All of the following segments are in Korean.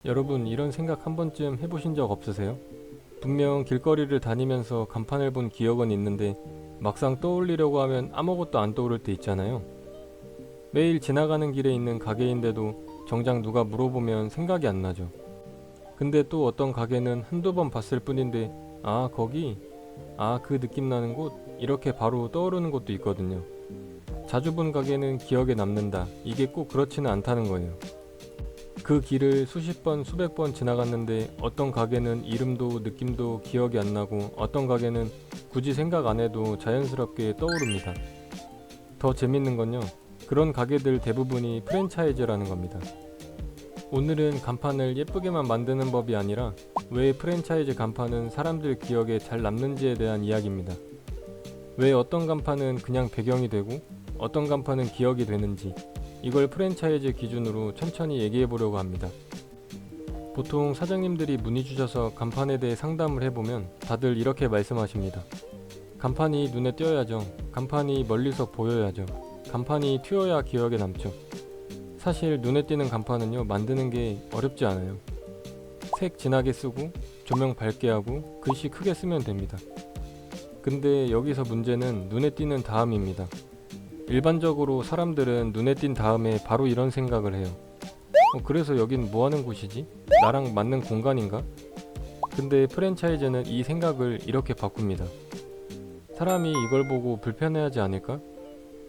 여러분, 이런 생각 한 번쯤 해보신 적 없으세요? 분명 길거리를 다니면서 간판을 본 기억은 있는데 막상 떠올리려고 하면 아무것도 안 떠오를 때 있잖아요. 매일 지나가는 길에 있는 가게인데도 정작 누가 물어보면 생각이 안 나죠. 근데 또 어떤 가게는 한두 번 봤을 뿐인데 아, 거기? 아, 그 느낌 나는 곳? 이렇게 바로 떠오르는 곳도 있거든요. 자주 본 가게는 기억에 남는다. 이게 꼭 그렇지는 않다는 거예요. 그 길을 수십 번, 수백 번 지나갔는데 어떤 가게는 이름도 느낌도 기억이 안 나고 어떤 가게는 굳이 생각 안 해도 자연스럽게 떠오릅니다. 더 재밌는 건요, 그런 가게들 대부분이 프랜차이즈라는 겁니다. 오늘은 간판을 예쁘게만 만드는 법이 아니라 왜 프랜차이즈 간판은 사람들 기억에 잘 남는지에 대한 이야기입니다. 왜 어떤 간판은 그냥 배경이 되고 어떤 간판은 기억이 되는지, 이걸 프랜차이즈 기준으로 천천히 얘기해 보려고 합니다. 보통 사장님들이 문의 주셔서 간판에 대해 상담을 해보면 다들 이렇게 말씀하십니다. 간판이 눈에 띄어야죠. 간판이 멀리서 보여야죠. 간판이 튀어야 기억에 남죠. 사실 눈에 띄는 간판은요, 만드는 게 어렵지 않아요. 색 진하게 쓰고 조명 밝게 하고 글씨 크게 쓰면 됩니다. 근데 여기서 문제는 눈에 띄는 다음입니다. 일반적으로 사람들은 눈에 띈 다음에 바로 이런 생각을 해요. 그래서 여긴 뭐 하는 곳이지? 나랑 맞는 공간인가? 근데 프랜차이즈는 이 생각을 이렇게 바꿉니다. 사람이 이걸 보고 불편해하지 않을까?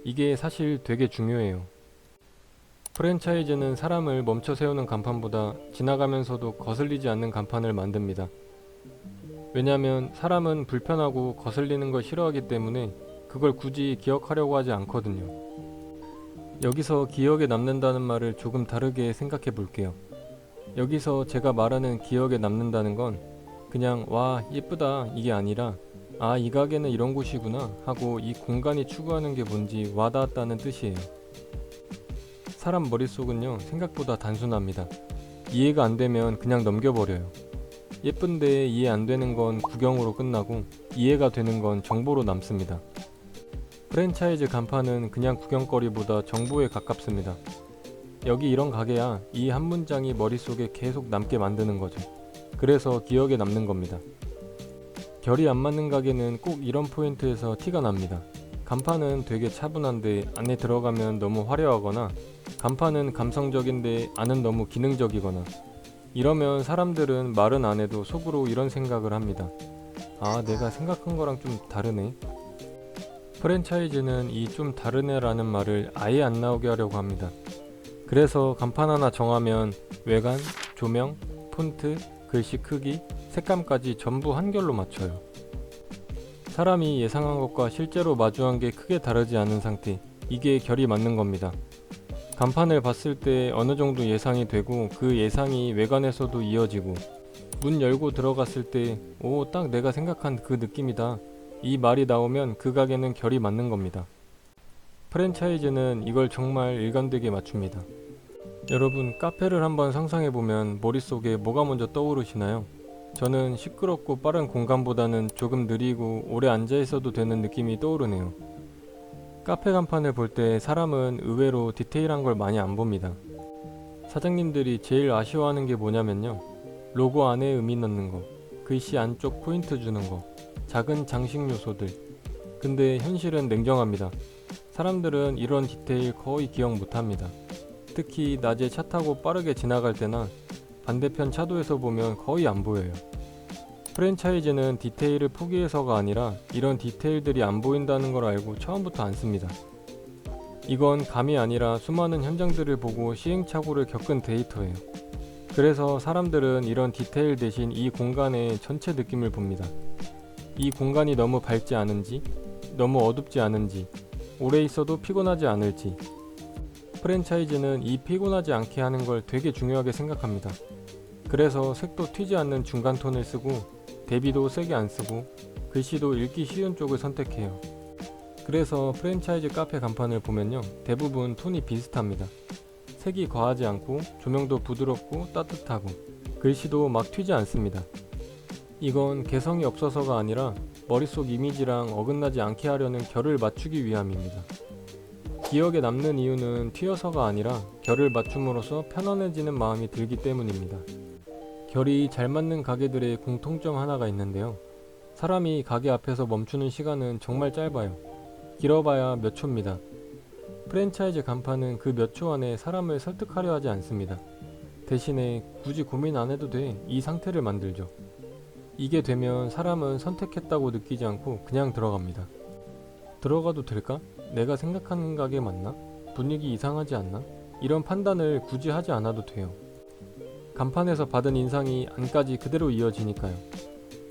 이게 사실 되게 중요해요. 프랜차이즈는 사람을 멈춰 세우는 간판보다 지나가면서도 거슬리지 않는 간판을 만듭니다. 왜냐면 사람은 불편하고 거슬리는 걸 싫어하기 때문에 그걸 굳이 기억하려고 하지 않거든요. 여기서 기억에 남는다는 말을 조금 다르게 생각해 볼게요. 여기서 제가 말하는 기억에 남는다는 건 그냥 와, 예쁘다 이게 아니라 아, 이 가게는 이런 곳이구나 하고 이 공간이 추구하는 게 뭔지 와닿았다는 뜻이에요. 사람 머릿속은요, 생각보다 단순합니다. 이해가 안 되면 그냥 넘겨버려요. 예쁜데 이해 안 되는 건 구경으로 끝나고 이해가 되는 건 정보로 남습니다. 프랜차이즈 간판은 그냥 구경거리보다 정보에 가깝습니다. 여기 이런 가게야, 이 한 문장이 머릿속에 계속 남게 만드는 거죠. 그래서 기억에 남는 겁니다. 결이 안 맞는 가게는 꼭 이런 포인트에서 티가 납니다. 간판은 되게 차분한데 안에 들어가면 너무 화려하거나, 간판은 감성적인데 안은 너무 기능적이거나, 이러면 사람들은 말은 안 해도 속으로 이런 생각을 합니다. 아, 내가 생각한 거랑 좀 다르네. 프랜차이즈는 이 좀 다르네라는 말을 아예 안 나오게 하려고 합니다. 그래서 간판 하나 정하면 외관, 조명, 폰트, 글씨 크기, 색감까지 전부 한결로 맞춰요. 사람이 예상한 것과 실제로 마주한 게 크게 다르지 않은 상태, 이게 결이 맞는 겁니다. 간판을 봤을 때 어느 정도 예상이 되고 그 예상이 외관에서도 이어지고, 문 열고 들어갔을 때 오, 딱 내가 생각한 그 느낌이다, 이 말이 나오면 그 가게는 결이 맞는 겁니다. 프랜차이즈는 이걸 정말 일관되게 맞춥니다. 여러분, 카페를 한번 상상해보면 머릿속에 뭐가 먼저 떠오르시나요? 저는 시끄럽고 빠른 공간보다는 조금 느리고 오래 앉아있어도 되는 느낌이 떠오르네요. 카페 간판을 볼 때 사람은 의외로 디테일한 걸 많이 안 봅니다. 사장님들이 제일 아쉬워하는 게 뭐냐면요, 로고 안에 의미 넣는 거, 글씨 안쪽 포인트 주는 거, 작은 장식 요소들. 근데 현실은 냉정합니다. 사람들은 이런 디테일 거의 기억 못합니다. 특히 낮에 차 타고 빠르게 지나갈 때나 반대편 차도에서 보면 거의 안 보여요. 프랜차이즈는 디테일을 포기해서가 아니라 이런 디테일들이 안 보인다는 걸 알고 처음부터 안 씁니다. 이건 감이 아니라 수많은 현장들을 보고 시행착오를 겪은 데이터예요. 그래서 사람들은 이런 디테일 대신 이 공간의 전체 느낌을 봅니다. 이 공간이 너무 밝지 않은지, 너무 어둡지 않은지, 오래 있어도 피곤하지 않을지. 프랜차이즈는 이 피곤하지 않게 하는 걸 되게 중요하게 생각합니다. 그래서 색도 튀지 않는 중간 톤을 쓰고, 대비도 세게 안 쓰고, 글씨도 읽기 쉬운 쪽을 선택해요. 그래서 프랜차이즈 카페 간판을 보면요, 대부분 톤이 비슷합니다. 색이 과하지 않고, 조명도 부드럽고 따뜻하고, 글씨도 막 튀지 않습니다. 이건 개성이 없어서가 아니라 머릿속 이미지랑 어긋나지 않게 하려는 결을 맞추기 위함입니다. 기억에 남는 이유는 튀어서가 아니라 결을 맞춤으로써 편안해지는 마음이 들기 때문입니다. 결이 잘 맞는 가게들의 공통점 하나가 있는데요. 사람이 가게 앞에서 멈추는 시간은 정말 짧아요. 길어봐야 몇 초입니다. 프랜차이즈 간판은 그 몇 초 안에 사람을 설득하려 하지 않습니다. 대신에 굳이 고민 안 해도 돼 이 상태를 만들죠. 이게 되면 사람은 선택했다고 느끼지 않고 그냥 들어갑니다. 들어가도 될까? 내가 생각하는 가게 맞나? 분위기 이상하지 않나? 이런 판단을 굳이 하지 않아도 돼요. 간판에서 받은 인상이 안까지 그대로 이어지니까요.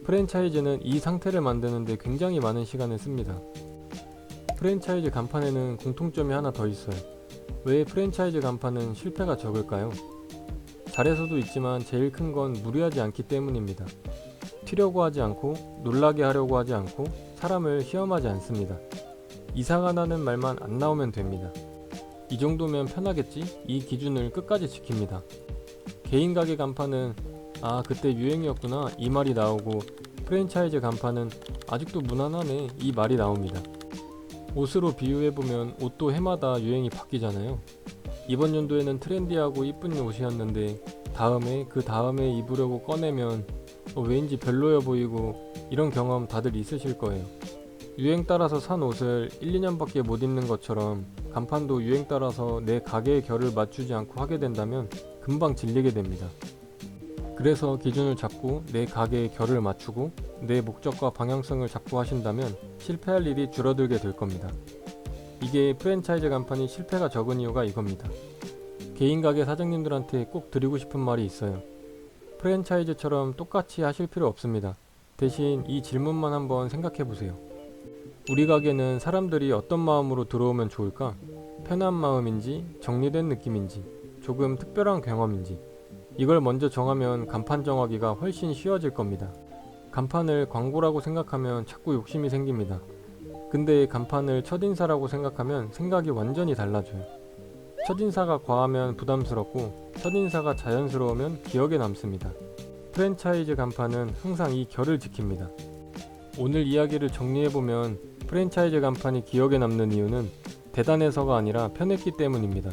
프랜차이즈는 이 상태를 만드는데 굉장히 많은 시간을 씁니다. 프랜차이즈 간판에는 공통점이 하나 더 있어요. 왜 프랜차이즈 간판은 실패가 적을까요? 잘해서도 있지만 제일 큰 건 무리하지 않기 때문입니다. 튀려고 하지 않고 놀라게 하려고 하지 않고 사람을 시험하지 않습니다. 이사가 나는 말만 안 나오면 됩니다. 이 정도면 편하겠지? 이 기준을 끝까지 지킵니다. 개인 가게 간판은 아 그때 유행이었구나 이 말이 나오고 프랜차이즈 간판은 아직도 무난하네 이 말이 나옵니다. 옷으로 비유해보면 옷도 해마다 유행이 바뀌잖아요. 이번 연도에는 트렌디하고 이쁜 옷이었는데 다음에 그 다음에 입으려고 꺼내면 왠지 별로여 보이고 이런 경험 다들 있으실 거예요. 유행 따라서 산 옷을 1, 2년밖에 못 입는 것처럼 간판도 유행 따라서 내 가게의 결을 맞추지 않고 하게 된다면 금방 질리게 됩니다. 그래서 기준을 잡고 내 가게의 결을 맞추고 내 목적과 방향성을 잡고 하신다면 실패할 일이 줄어들게 될 겁니다. 이게 프랜차이즈 간판이 실패가 적은 이유가 이겁니다. 개인 가게 사장님들한테 꼭 드리고 싶은 말이 있어요. 프랜차이즈처럼 똑같이 하실 필요 없습니다. 대신 이 질문만 한번 생각해 보세요. 우리 가게는 사람들이 어떤 마음으로 들어오면 좋을까? 편한 마음인지, 정리된 느낌인지, 조금 특별한 경험인지. 이걸 먼저 정하면 간판 정하기가 훨씬 쉬워질 겁니다. 간판을 광고라고 생각하면 자꾸 욕심이 생깁니다. 근데 간판을 첫인사라고 생각하면 생각이 완전히 달라져요. 첫인사가 과하면 부담스럽고 첫인사가 자연스러우면 기억에 남습니다. 프랜차이즈 간판은 항상 이 결을 지킵니다. 오늘 이야기를 정리해보면 프랜차이즈 간판이 기억에 남는 이유는 대단해서가 아니라 편했기 때문입니다.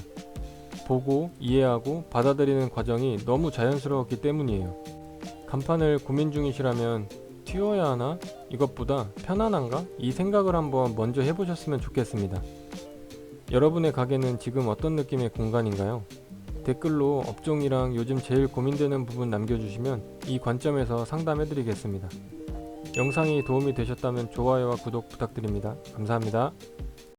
보고 이해하고 받아들이는 과정이 너무 자연스러웠기 때문이에요. 간판을 고민 중이시라면 튀어야 하나? 이것보다 편안한가? 이 생각을 한번 먼저 해보셨으면 좋겠습니다. 여러분의 가게는 지금 어떤 느낌의 공간인가요? 댓글로 업종이랑 요즘 제일 고민되는 부분 남겨주시면 이 관점에서 상담해드리겠습니다. 영상이 도움이 되셨다면 좋아요와 구독 부탁드립니다. 감사합니다.